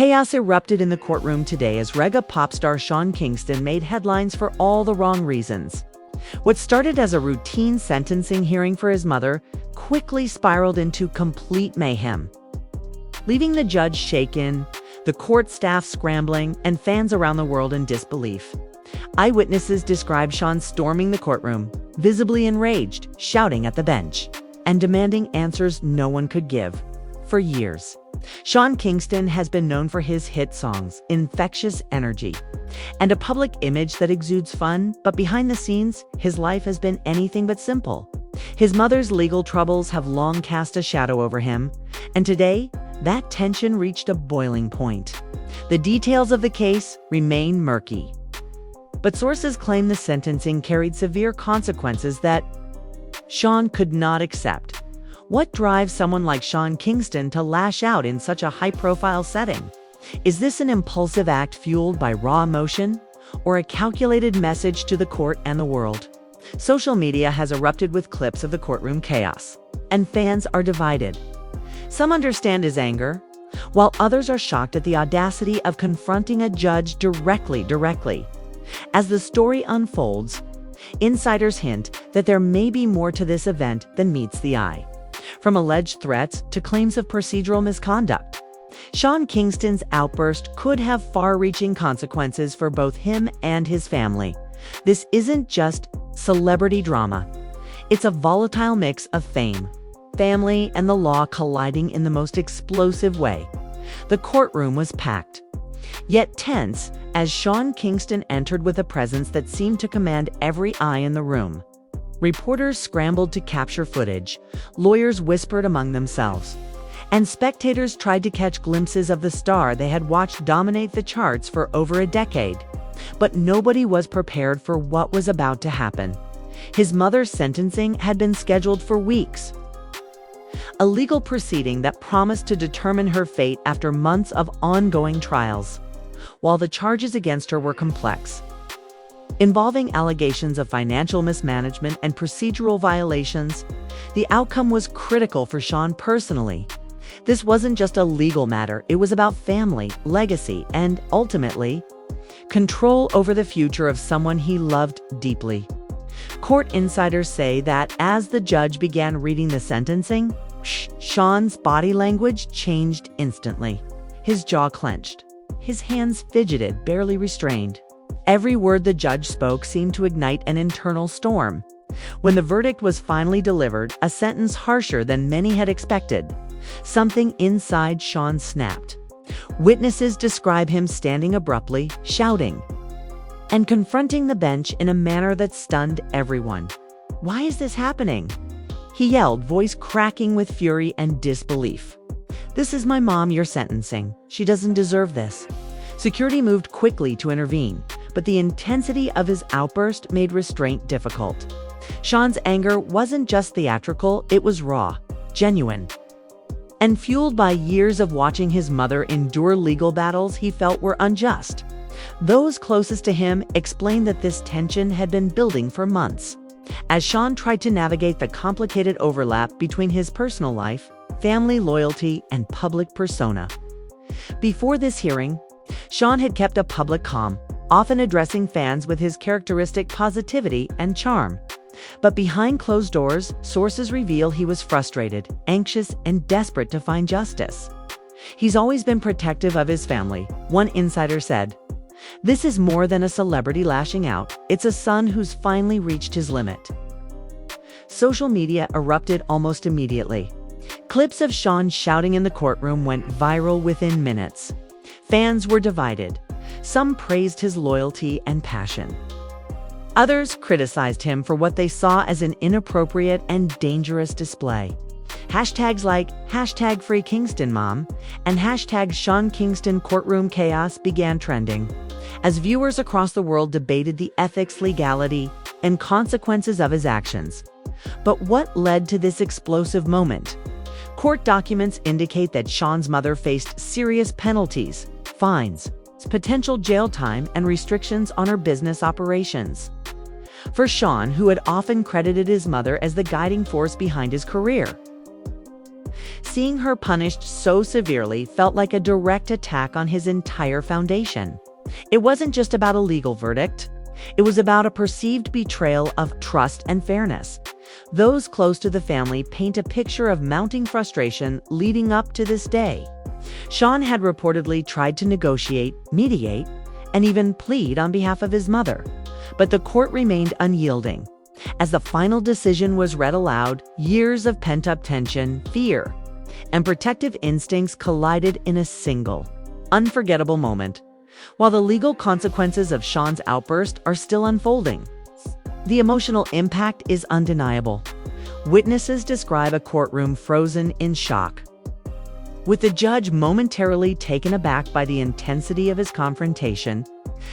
Chaos erupted in the courtroom today as reggae pop star Sean Kingston made headlines for all the wrong reasons. What started as a routine sentencing hearing for his mother quickly spiraled into complete mayhem, leaving the judge shaken, the court staff scrambling, and fans around the world in disbelief. Eyewitnesses described Sean storming the courtroom, visibly enraged, shouting at the bench, and demanding answers no one could give. For years, Sean Kingston has been known for his hit songs, infectious energy, and a public image that exudes fun, but behind the scenes, his life has been anything but simple. His mother's legal troubles have long cast a shadow over him, and today, that tension reached a boiling point. The details of the case remain murky, but sources claim the sentencing carried severe consequences that Sean could not accept. What drives someone like Sean Kingston to lash out in such a high-profile setting? Is this an impulsive act fueled by raw emotion, or a calculated message to the court and the world? Social media has erupted with clips of the courtroom chaos, and fans are divided. Some understand his anger, while others are shocked at the audacity of confronting a judge directly. As the story unfolds, insiders hint that there may be more to this event than meets the eye. From alleged threats to claims of procedural misconduct, Sean Kingston's outburst could have far-reaching consequences for both him and his family. This isn't just celebrity drama. It's a volatile mix of fame, family, and the law colliding in the most explosive way. The courtroom was packed, yet tense, as Sean Kingston entered with a presence that seemed to command every eye in the room. Reporters scrambled to capture footage, lawyers whispered among themselves, and spectators tried to catch glimpses of the star they had watched dominate the charts for over a decade. But nobody was prepared for what was about to happen. His mother's sentencing had been scheduled for weeks, a legal proceeding that promised to determine her fate after months of ongoing trials. While the charges against her were complex, involving allegations of financial mismanagement and procedural violations, the outcome was critical for Sean personally. This wasn't just a legal matter, it was about family, legacy, and, ultimately, control over the future of someone he loved deeply. Court insiders say that as the judge began reading the sentencing, Sean's body language changed instantly. His jaw clenched, his hands fidgeted, barely restrained. Every word the judge spoke seemed to ignite an internal storm. When the verdict was finally delivered, a sentence harsher than many had expected, something inside Sean snapped. Witnesses describe him standing abruptly, shouting, and confronting the bench in a manner that stunned everyone. "Why is this happening?" he yelled, voice cracking with fury and disbelief. "This is my mom you're sentencing. She doesn't deserve this." Security moved quickly to intervene, but the intensity of his outburst made restraint difficult. Sean's anger wasn't just theatrical, it was raw, genuine, and fueled by years of watching his mother endure legal battles he felt were unjust. Those closest to him explained that this tension had been building for months, as Sean tried to navigate the complicated overlap between his personal life, family loyalty, and public persona. Before this hearing, Sean had kept a public calm, often addressing fans with his characteristic positivity and charm. But behind closed doors, sources reveal he was frustrated, anxious, and desperate to find justice. "He's always been protective of his family," one insider said. "This is more than a celebrity lashing out. It's a son who's finally reached his limit." Social media erupted almost immediately. Clips of Sean shouting in the courtroom went viral within minutes. Fans were divided. Some praised his loyalty and passion. Others criticized him for what they saw as an inappropriate and dangerous display. Hashtags like #FreeKingstonMom and #SeanKingstonCourtroomChaos began trending, as viewers across the world debated the ethics, legality, and consequences of his actions. But what led to this explosive moment? Court documents indicate that Sean's mother faced serious penalties, fines, potential jail time, and restrictions on her business operations. For Sean, who had often credited his mother as the guiding force behind his career, Seeing her punished so severely felt like a direct attack on his entire foundation. It wasn't just about a legal verdict. It was about a perceived betrayal of trust and fairness. Those close to the family paint a picture of mounting frustration leading up to this day. Sean had reportedly tried to negotiate, mediate, and even plead on behalf of his mother, but the court remained unyielding. As the final decision was read aloud, years of pent-up tension, fear, and protective instincts collided in a single, unforgettable moment. While the legal consequences of Sean's outburst are still unfolding, the emotional impact is undeniable. Witnesses describe a courtroom frozen in shock, with the judge momentarily taken aback by the intensity of his confrontation.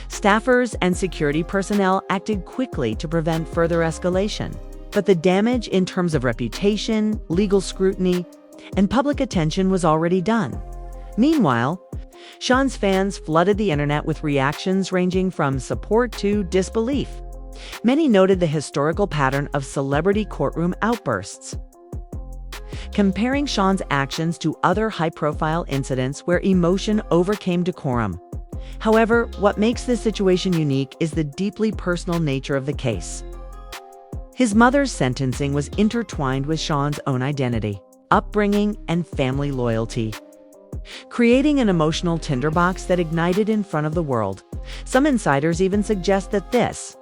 Staffers and security personnel acted quickly to prevent further escalation, but the damage in terms of reputation, legal scrutiny, and public attention was already done. Meanwhile, Sean's fans flooded the internet with reactions ranging from support to disbelief. Many noted the historical pattern of celebrity courtroom outbursts, comparing Sean's actions to other high-profile incidents where emotion overcame decorum. However, what makes this situation unique is the deeply personal nature of the case. His mother's sentencing was intertwined with Sean's own identity, upbringing, and family loyalty, creating an emotional tinderbox that ignited in front of the world. Some insiders even suggest that this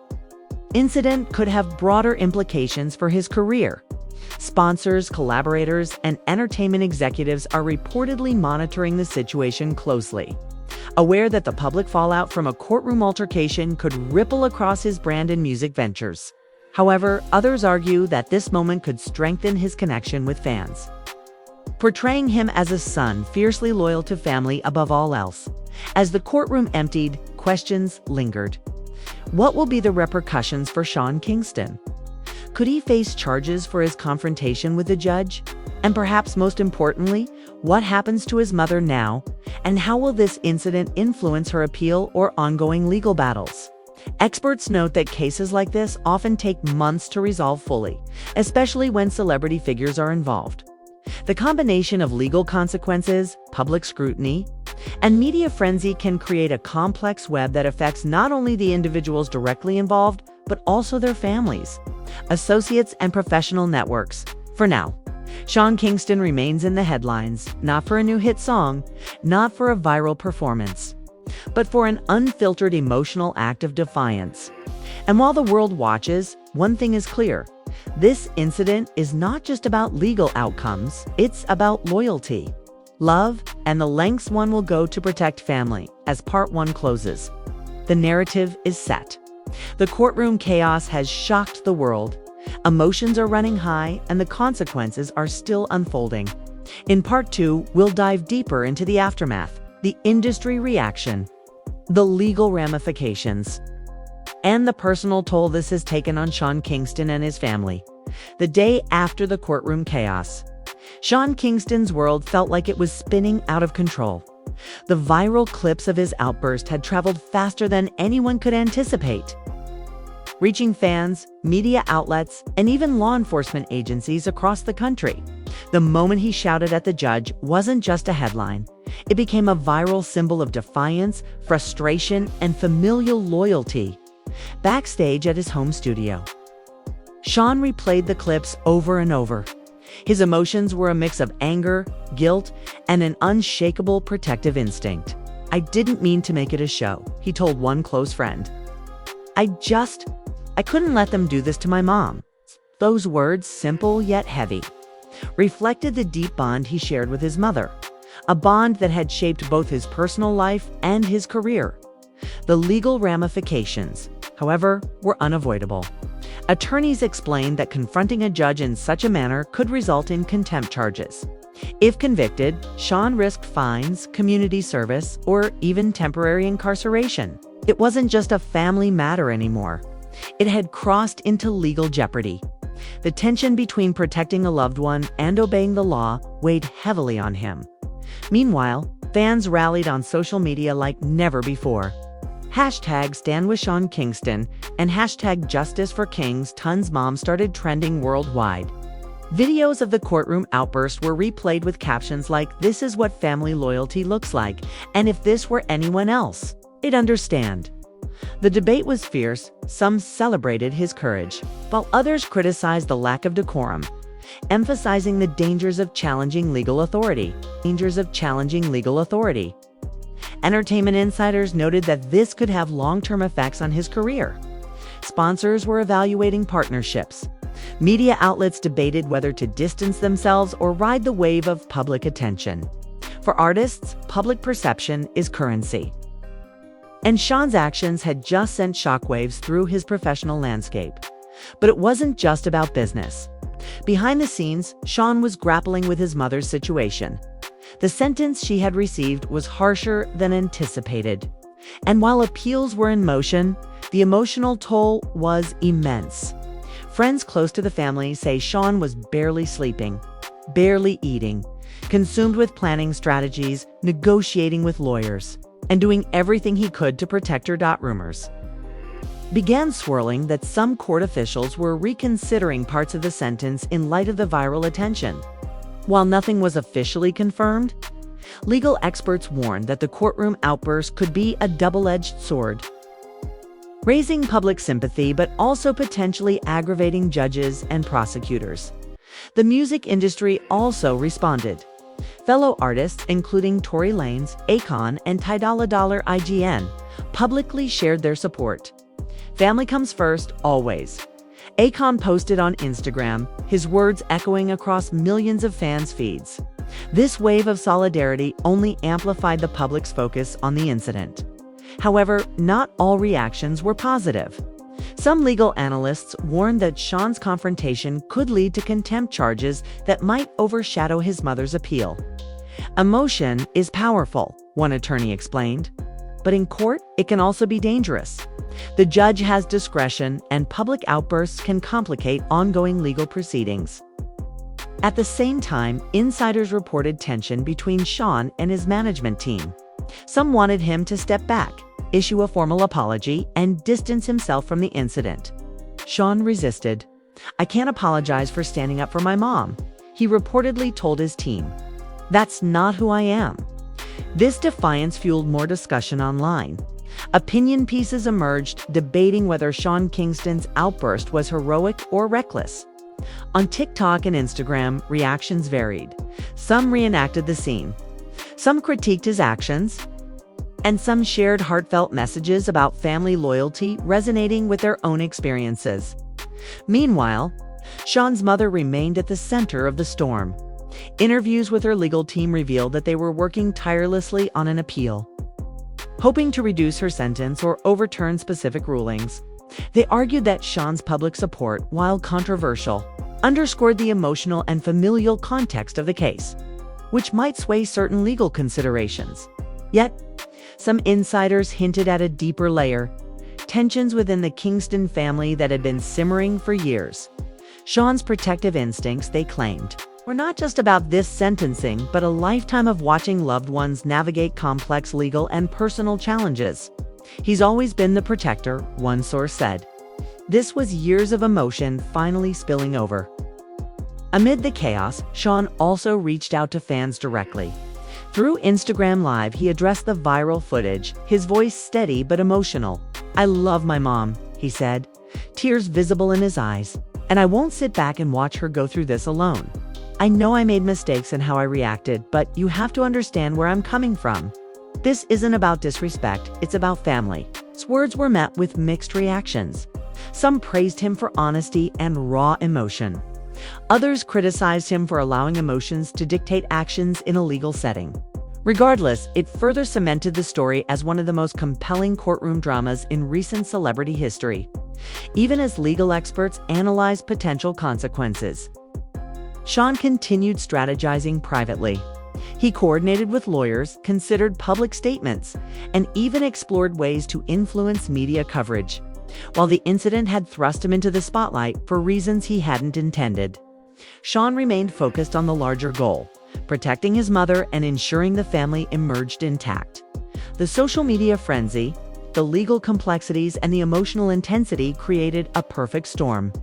incident could have broader implications for his career. Sponsors, collaborators, and entertainment executives are reportedly monitoring the situation closely, aware that the public fallout from a courtroom altercation could ripple across his brand and music ventures. However, others argue that this moment could strengthen his connection with fans, portraying him as a son fiercely loyal to family above all else. As the courtroom emptied, questions lingered. What will be the repercussions for Sean Kingston? Could he face charges for his confrontation with the judge? And perhaps most importantly, what happens to his mother now? And how will this incident influence her appeal or ongoing legal battles? Experts note that cases like this often take months to resolve fully, especially when celebrity figures are involved. The combination of legal consequences, public scrutiny, and media frenzy can create a complex web that affects not only the individuals directly involved, but also their families, associates, and professional networks. For now, Sean Kingston remains in the headlines, not for a new hit song, not for a viral performance, but for an unfiltered emotional act of defiance. And while the world watches, one thing is clear: this incident is not just about legal outcomes, it's about loyalty, love, and the lengths one will go to protect family. As part one closes, the narrative is set. The courtroom chaos has shocked the world. Emotions are running high, and the consequences are still unfolding. In part two, we'll dive deeper into the aftermath, the industry reaction, the legal ramifications, and the personal toll this has taken on Sean Kingston and his family. The day after the courtroom chaos, Sean Kingston's world felt like it was spinning out of control. The viral clips of his outburst had traveled faster than anyone could anticipate, reaching fans, media outlets, and even law enforcement agencies across the country. The moment he shouted at the judge wasn't just a headline. It became a viral symbol of defiance, frustration, and familial loyalty. Backstage at his home studio, Sean replayed the clips over and over. His emotions were a mix of anger, guilt, and an unshakable protective instinct. "I didn't mean to make it a show," he told one close friend. I couldn't let them do this to my mom." Those words, simple yet heavy, reflected the deep bond he shared with his mother, a bond that had shaped both his personal life and his career. The legal ramifications, however, were unavoidable. Attorneys explained that confronting a judge in such a manner could result in contempt charges. If convicted, Sean risked fines, community service, or even temporary incarceration. It wasn't just a family matter anymore. It had crossed into legal jeopardy. The tension between protecting a loved one and obeying the law weighed heavily on him. Meanwhile, fans rallied on social media like never before. #StandWithSeanKingston and #JusticeForKingston's mom started trending worldwide. Videos of the courtroom outburst were replayed with captions like, "This is what family loyalty looks like, and if this were anyone else, they'd understand." The debate was fierce. Some celebrated his courage, while others criticized the lack of decorum, emphasizing the dangers of challenging legal authority. Entertainment insiders noted that this could have long-term effects on his career. Sponsors were evaluating partnerships. Media outlets debated whether to distance themselves or ride the wave of public attention. For artists, public perception is currency. And Sean's actions had just sent shockwaves through his professional landscape. But it wasn't just about business. Behind the scenes, Sean was grappling with his mother's situation. The sentence she had received was harsher than anticipated. And while appeals were in motion, the emotional toll was immense. Friends close to the family say Sean was barely sleeping, barely eating, consumed with planning strategies, negotiating with lawyers, and doing everything he could to protect her. Rumors began swirling that some court officials were reconsidering parts of the sentence in light of the viral attention. While nothing was officially confirmed, legal experts warned that the courtroom outburst could be a double-edged sword, raising public sympathy but also potentially aggravating judges and prosecutors. The music industry also responded. Fellow artists, including Tory Lanez, Akon, and Ty Dolla $IGN, publicly shared their support. "Family comes first, always." Akon posted on Instagram, his words echoing across millions of fans' feeds. This wave of solidarity only amplified the public's focus on the incident. However, not all reactions were positive. Some legal analysts warned that Sean's confrontation could lead to contempt charges that might overshadow his mother's appeal. "Emotion is powerful," one attorney explained. "But in court, it can also be dangerous. The judge has discretion, and public outbursts can complicate ongoing legal proceedings." At the same time, insiders reported tension between Sean and his management team. Some wanted him to step back, issue a formal apology, and distance himself from the incident. Sean resisted. "I can't apologize for standing up for my mom," he reportedly told his team. "That's not who I am." This defiance fueled more discussion online. Opinion pieces emerged debating whether Sean Kingston's outburst was heroic or reckless. On TikTok and Instagram, reactions varied. Some reenacted the scene. Some critiqued his actions, and some shared heartfelt messages about family loyalty, resonating with their own experiences. Meanwhile, Sean's mother remained at the center of the storm. Interviews with her legal team revealed that they were working tirelessly on an appeal, hoping to reduce her sentence or overturn specific rulings. They argued that Sean's public support, while controversial, underscored the emotional and familial context of the case, which might sway certain legal considerations. Yet, some insiders hinted at a deeper layer, tensions within the Kingston family that had been simmering for years. Sean's protective instincts, they claimed, were not just about this sentencing, but a lifetime of watching loved ones navigate complex legal and personal challenges. "He's always been the protector," one source said. This was years of emotion finally spilling over. Amid the chaos, Sean also reached out to fans directly. Through Instagram Live, he addressed the viral footage, his voice steady but emotional. "I love my mom," he said, tears visible in his eyes, "and I won't sit back and watch her go through this alone. I know I made mistakes in how I reacted, but you have to understand where I'm coming from. This isn't about disrespect, it's about family." His words were met with mixed reactions. Some praised him for honesty and raw emotion. Others criticized him for allowing emotions to dictate actions in a legal setting. Regardless, it further cemented the story as one of the most compelling courtroom dramas in recent celebrity history, even as legal experts analyzed potential consequences. Sean continued strategizing privately. He coordinated with lawyers, considered public statements, and even explored ways to influence media coverage. While the incident had thrust him into the spotlight for reasons he hadn't intended, Sean remained focused on the larger goal, protecting his mother and ensuring the family emerged intact. The social media frenzy, the legal complexities, and the emotional intensity created a perfect storm.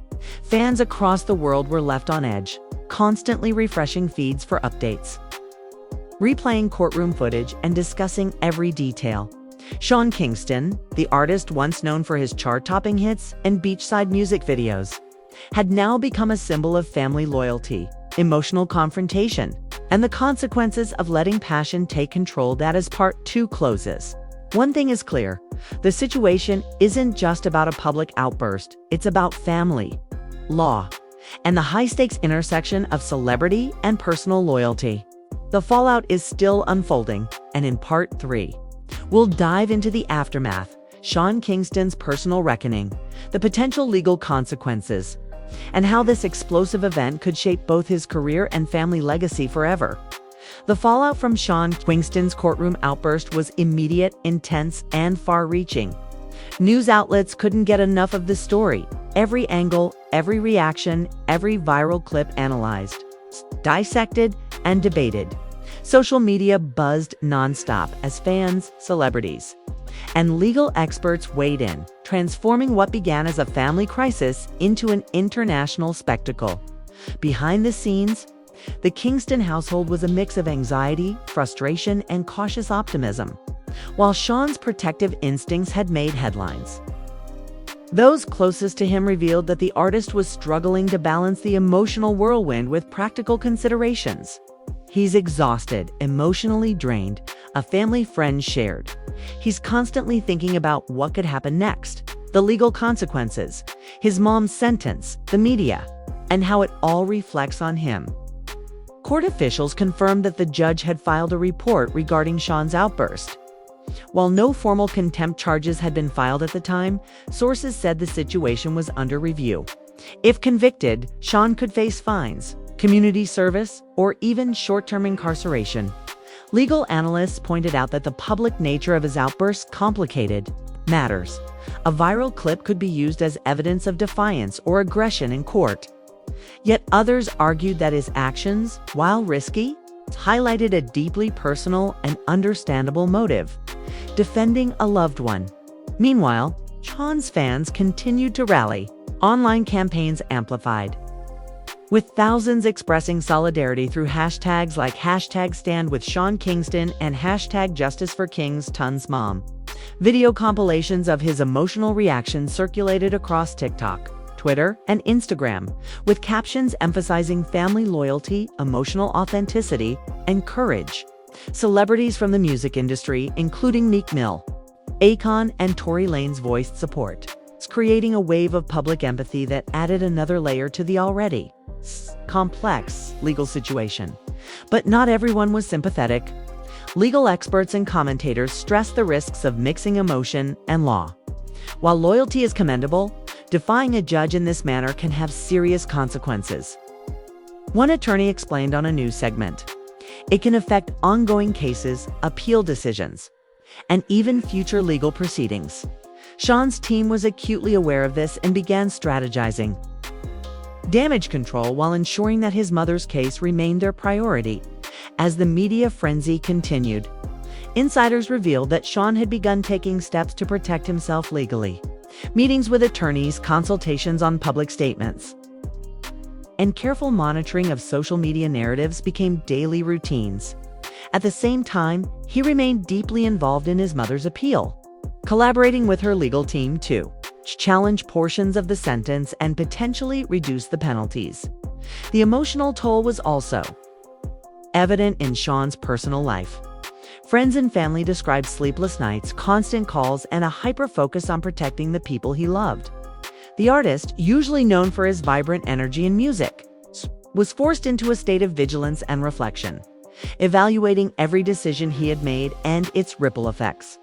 Fans across the world were left on edge, constantly refreshing feeds for updates, replaying courtroom footage and discussing every detail. Sean Kingston, the artist once known for his chart-topping hits and beachside music videos, had now become a symbol of family loyalty, emotional confrontation, and the consequences of letting passion take control. That is part 2 closes. One thing is clear, the situation isn't just about a public outburst, it's about family, law, and the high-stakes intersection of celebrity and personal loyalty. The fallout is still unfolding, and in part 3, we'll dive into the aftermath, Sean Kingston's personal reckoning, the potential legal consequences, and how this explosive event could shape both his career and family legacy forever. The fallout from Sean Kingston's courtroom outburst was immediate, intense, and far-reaching. News outlets couldn't get enough of the story. Every angle, every reaction, every viral clip analyzed, dissected, and debated. Social media buzzed nonstop as fans, celebrities, and legal experts weighed in, transforming what began as a family crisis into an international spectacle. Behind the scenes, the Kingston household was a mix of anxiety, frustration, and cautious optimism, while Sean's protective instincts had made headlines. Those closest to him revealed that the artist was struggling to balance the emotional whirlwind with practical considerations. He's exhausted, emotionally drained, a family friend shared. He's constantly thinking about what could happen next, the legal consequences, his mom's sentence, the media, and how it all reflects on him. Court officials confirmed that the judge had filed a report regarding Sean's outburst. While no formal contempt charges had been filed at the time, sources said the situation was under review. If convicted, Sean could face fines, community service, or even short-term incarceration. Legal analysts pointed out that the public nature of his outbursts complicated matters. A viral clip could be used as evidence of defiance or aggression in court. Yet others argued that his actions, while risky, highlighted a deeply personal and understandable motive: defending a loved one. Meanwhile, Sean's fans continued to rally. Online campaigns amplified, with thousands expressing solidarity through hashtags like #StandWithSean Kingston and #JusticeForKingston's Mom. Video compilations of his emotional reactions circulated across TikTok, Twitter, and Instagram, with captions emphasizing family loyalty, emotional authenticity, and courage. Celebrities from the music industry, including Meek Mill, Akon, and Tory Lanez voiced support, creating a wave of public empathy that added another layer to the already complex legal situation. But not everyone was sympathetic. Legal experts and commentators stressed the risks of mixing emotion and law. While loyalty is commendable, defying a judge in this manner can have serious consequences. One attorney explained on a news segment, it can affect ongoing cases, appeal decisions, and even future legal proceedings. Sean's team was acutely aware of this and began strategizing damage control while ensuring that his mother's case remained their priority. As the media frenzy continued, insiders revealed that Sean had begun taking steps to protect himself legally. Meetings with attorneys, consultations on public statements, and careful monitoring of social media narratives became daily routines. At the same time, he remained deeply involved in his mother's appeal, collaborating with her legal team to challenge portions of the sentence and potentially reduce the penalties. The emotional toll was also evident in Sean's personal life. Friends and family described sleepless nights, constant calls, and a hyper-focus on protecting the people he loved. The artist, usually known for his vibrant energy and music, was forced into a state of vigilance and reflection, evaluating every decision he had made and its ripple effects.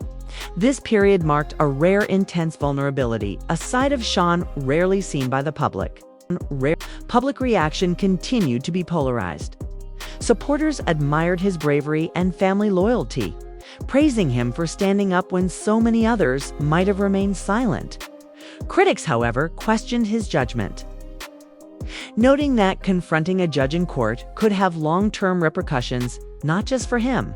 This period marked a rare, intense vulnerability, a side of Sean rarely seen by the public. Public reaction continued to be polarized. Supporters admired his bravery and family loyalty, praising him for standing up when so many others might have remained silent. Critics, however, questioned his judgment, noting that confronting a judge in court could have long-term repercussions, not just for him,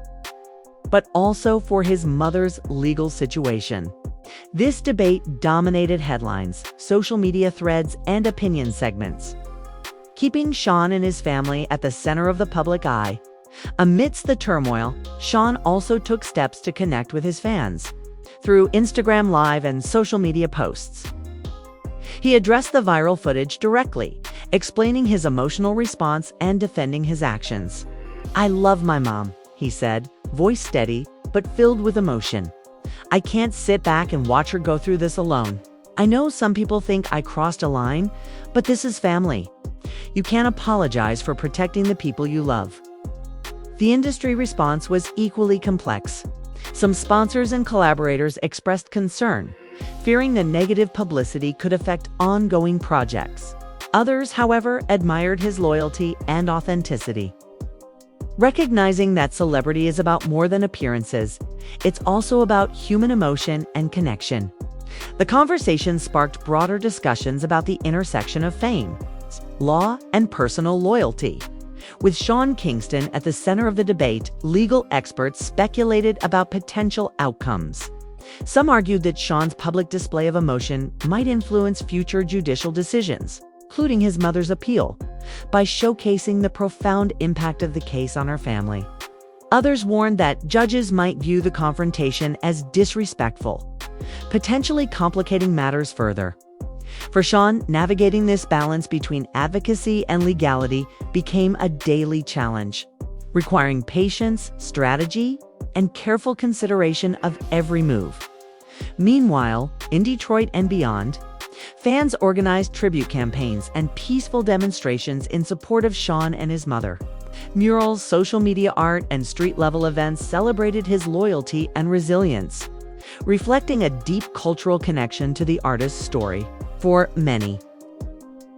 but also for his mother's legal situation. This debate dominated headlines, social media threads, and opinion segments. keeping Sean and his family at the center of the public eye. Amidst the turmoil, Sean also took steps to connect with his fans through Instagram Live and social media posts. He addressed the viral footage directly, explaining his emotional response and defending his actions. "I love my mom," he said, voice steady but filled with emotion. "I can't sit back and watch her go through this alone. I know some people think I crossed a line, but this is family. You can't apologize for protecting the people you love." The industry response was equally complex. Some sponsors and collaborators expressed concern, fearing the negative publicity could affect ongoing projects. Others, however, admired his loyalty and authenticity. Recognizing that celebrity is about more than appearances, it's also about human emotion and connection. The conversation sparked broader discussions about the intersection of fame, law, and personal loyalty. With Sean Kingston at the center of the debate, legal experts speculated about potential outcomes. Some argued that Sean's public display of emotion might influence future judicial decisions, including his mother's appeal, by showcasing the profound impact of the case on her family. Others warned that judges might view the confrontation as disrespectful, potentially complicating matters further. For Sean, navigating this balance between advocacy and legality became a daily challenge, requiring patience, strategy, and careful consideration of every move. Meanwhile, in Detroit and beyond, fans organized tribute campaigns and peaceful demonstrations in support of Sean and his mother. Murals, social media art, and street-level events celebrated his loyalty and resilience, reflecting a deep cultural connection to the artist's story. For many,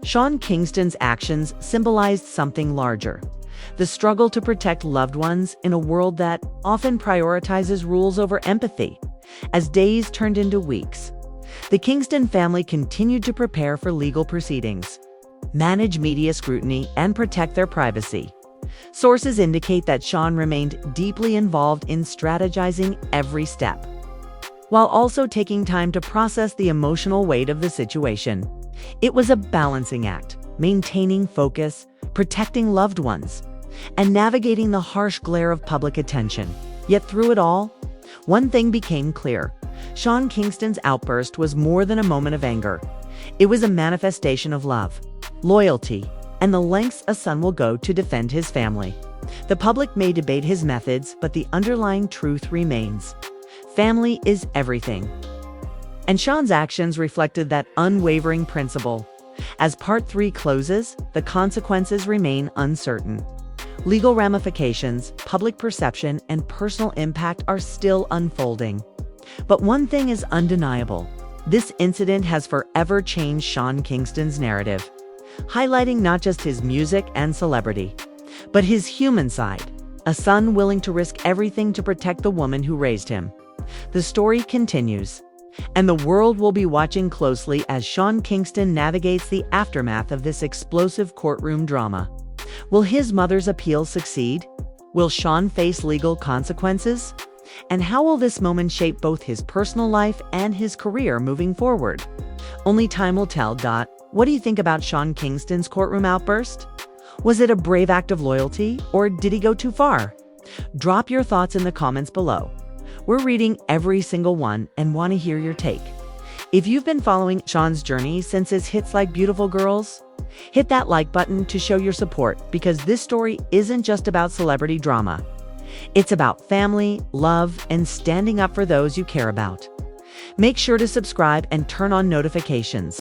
Sean Kingston's actions symbolized something larger: the struggle to protect loved ones in a world that often prioritizes rules over empathy. As days turned into weeks, the Kingston family continued to prepare for legal proceedings, manage media scrutiny, and protect their privacy. Sources indicate that Sean remained deeply involved in strategizing every step, while also taking time to process the emotional weight of the situation. It was a balancing act, maintaining focus, protecting loved ones, and navigating the harsh glare of public attention. Yet through it all, one thing became clear: Sean Kingston's outburst was more than a moment of anger. It was a manifestation of love, loyalty, and the lengths a son will go to defend his family. The public may debate his methods, but the underlying truth remains: family is everything. And Sean's actions reflected that unwavering principle. As Part 3 closes, the consequences remain uncertain. Legal ramifications, public perception, and personal impact are still unfolding. But one thing is undeniable: this incident has forever changed Sean Kingston's narrative, highlighting not just his music and celebrity, but his human side, a son willing to risk everything to protect the woman who raised him. The story continues, and the world will be watching closely as Sean Kingston navigates the aftermath of this explosive courtroom drama. Will his mother's appeal succeed? Will Sean face legal consequences? And how will this moment shape both his personal life and his career moving forward? Only time will tell. What do you think about Sean Kingston's courtroom outburst? Was it a brave act of loyalty, or did he go too far? Drop your thoughts in the comments below. We're reading every single one and want to hear your take. If you've been following Sean's journey since his hits like Beautiful Girls, hit that like button to show your support, because this story isn't just about celebrity drama. It's about family, love, and standing up for those you care about. Make sure to subscribe and turn on notifications